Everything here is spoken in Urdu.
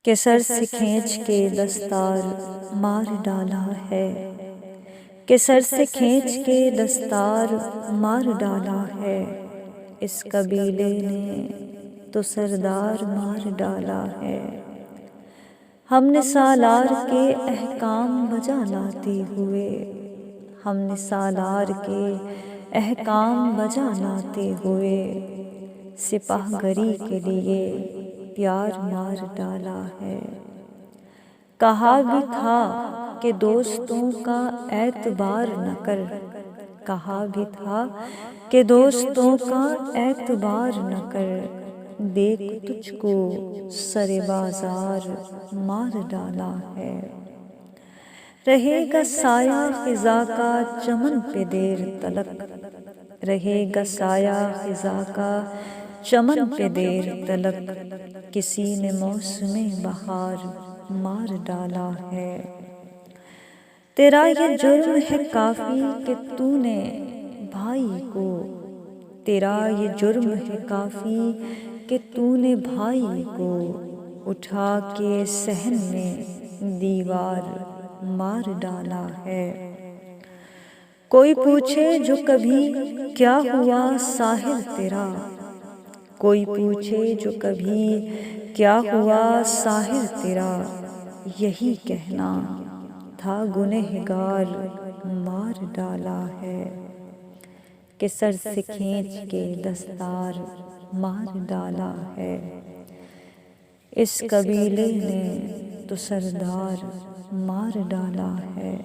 کہ سر سے کھینچ کے دستار مار ڈالا ہے، کہ سر سے کھینچ کے دستار مار ڈالا ہے، اس قبیلے نے تو سردار مار ڈالا ہے۔ ہم نے سالار کے احکام بجا لاتے ہوئے، ہم نے سالار کے احکام بجا لاتے ہوئے، سپاہ گری کے لیے پیار مار ڈالا ہے۔ کہا بھی تھا کہ دوستوں کا اعتبار نہ کر، کہا بھی تھا کہ دوستوں کا اعتبار نہ کر، دیکھ تجھ کو سر بازار مار ڈالا ہے۔ رہے گا سایہ خزاں کا چمن پہ دیر تلک، رہے گا سایہ خزاں کا چمن پہ دیر تلک، کسی نے موسم بہار مار ڈالا ہے۔ تیرا یہ جرم ہے کافی کہ تو نے بھائی کو، تیرا یہ جرم ہے کافی کہ تو نے بھائی کو اٹھا کے صحن میں دیوار مار ڈالا ہے۔ کوئی پوچھے جو کبھی کیا ہوا ساحر تیرا، کوئی پوچھے جو کبھی کیا ہوا ساحر تیرا، یہی کہنا تھا گنہگار مار ڈالا ہے۔ کہ سر سے کھینچ کے دستار مار ڈالا ہے، اس قبیلے نے تو سردار مار ڈالا ہے۔